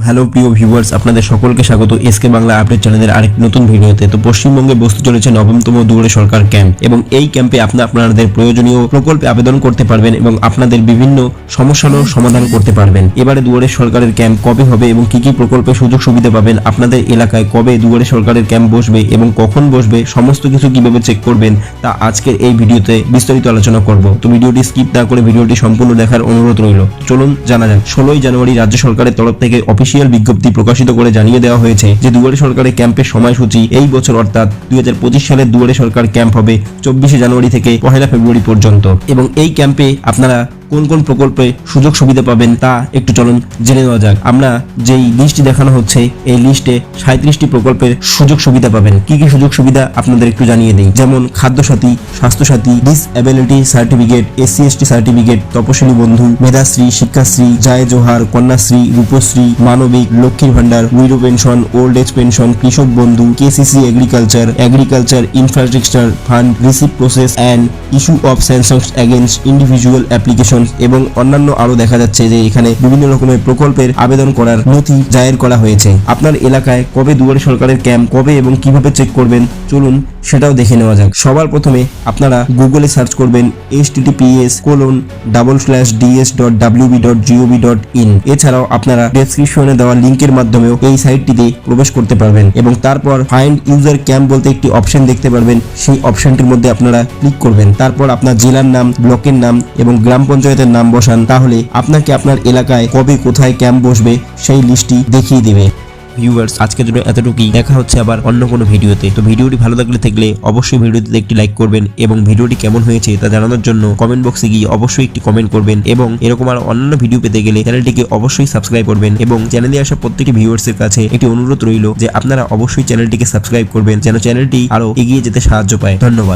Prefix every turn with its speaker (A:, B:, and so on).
A: Hello প্রিয় viewers, আপনাদের সকলকে স্বাগত এসকে বাংলা আপডেট চ্যানেলের আরেকটি নতুন ভিডিওতে। তো পশ্চিমবঙ্গে বসতে চলেছে 9তম দুয়ারে সরকার ক্যাম্প এবং এই ক্যাম্পে আপনাদের প্রয়োজনীয় প্রকল্পে আবেদন করতে পারবেন এবং আপনাদের বিভিন্ন সমস্যারও সমাধান করতে পারবেন। এবারে দুয়ারে সরকারের ক্যাম্প কবে হবে এবং কি কি প্রকল্পে সুযোগ সুবিধা পাবেন, আপনাদের এলাকায় কবে দুয়ারে সরকারের ক্যাম্প বসবে এবং কখন বসবে, সমস্ত কিছু কিভাবে চেক করবেন তা আজকের এই ভিডিওতে বিস্তারিত আলোচনা করব। তো ভিডিওটি স্কিপ না করে ভিডিওটি সম্পূর্ণ দেখার অনুরোধ রইল। চলুন জানা যাক। 16 জানুয়ারি রাজ্য সরকারের তরফ থেকে অফিসিয়াল বিজ্ঞপ্তি প্রকাশিত করে জানিয়ে দেওয়া হয়েছে যে দুয়ারে সরকারের ক্যাম্পের সময়সূচি এই বছর অর্থাৎ 2025 সালের দুয়ারে সরকার ক্যাম্প হবে 24 জানুয়ারি থেকে 1 ফেব্রুয়ারি পর্যন্ত। এবং এই ক্যাম্পে আপনারা কোন কোন প্রকল্পে সুযোগ সুবিধা পাবেন তা একটু চলুন জেনে নেওয়া যাক। আমরা যেই লিস্টটি দেখানো হচ্ছে এই লিস্টে 37টি প্রকল্পের সুযোগ সুবিধা পাবেন। কি কি সুযোগ সুবিধা আপনাদের একটু জানিয়ে দিই। যেমন Khadyasathi, Swasthyasathi, disability certificate, SC/ST certificate, Taposhili Bandhu, Medhashree, Shikshashree, জায় জোহার, কন্যাশ্রী, রূপশ্রী, মানবিক, লক্ষ্মীর ভান্ডার, widow pension, old age pension, Krishak Bandhu, KCC agriculture infrastructure fund, receive process and issue of sanctions against individual application এবং অন্যান্য আরো দেখা যাচ্ছে যে এখানে বিভিন্ন রকমের প্রকল্পের আবেদন করার নথি জায়ের করা হয়েছে। আপনার এলাকায় কবে দুয়ারে সরকারের ক্যাম্প কবে এবং কিভাবে চেক করবেন চলুন সেটাও দেখে নেওয়া যাক। সবার প্রথমে আপনারা গুগলে সার্চ করবেন https://ds.wb.gov.in। এছাড়াও আপনারা ডেসক্রিপশনে দেওয়া লিংকের মাধ্যমেও এই সাইটটিতে প্রবেশ করতে পারবেন এবং তারপর ফাইন্ড ইউজার ক্যাম্প বলতে একটি অপশন দেখতে পারবেন। সেই অপশনটির মধ্যে আপনারা ক্লিক করবেন, তারপর আপনার জেলার নাম, ব্লকের নাম এবং গ্রাম পঞ্চায়েতের নাম বসান, তাহলে আপনাকে আপনার এলাকায় কবে কোথায় ক্যাম্প বসবে সেই লিস্টটি দেখিয়ে দেবে। ভিউয়ার্স, আজকের জন্য এতটুকুই। দেখা হচ্ছে আবার অন্য কোনো ভিডিওতে। তো ভিডিওটি ভালো থাকলে অবশ্যই ভিডিওটিতে একটি লাইক করবেন এবং ভিডিওটি কেমন হয়েছে তা জানানোর জন্য কমেন্ট বক্সে গিয়ে অবশ্যই একটি কমেন্ট করবেন এবং এরকম আর অন্যান্য ভিডিও পেতে গেলে চ্যানেলটিকে অবশ্যই সাবস্ক্রাইব করবেন এবং চ্যানেলে আসা প্রত্যেকটি ভিউয়ার্সের কাছে একটি অনুরোধ রইল যে আপনারা অবশ্যই চ্যানেলটিকে সাবস্ক্রাইব করবেন যেন চ্যানেলটি আরো এগিয়ে যেতে সাহায্য পায়। ধন্যবাদ।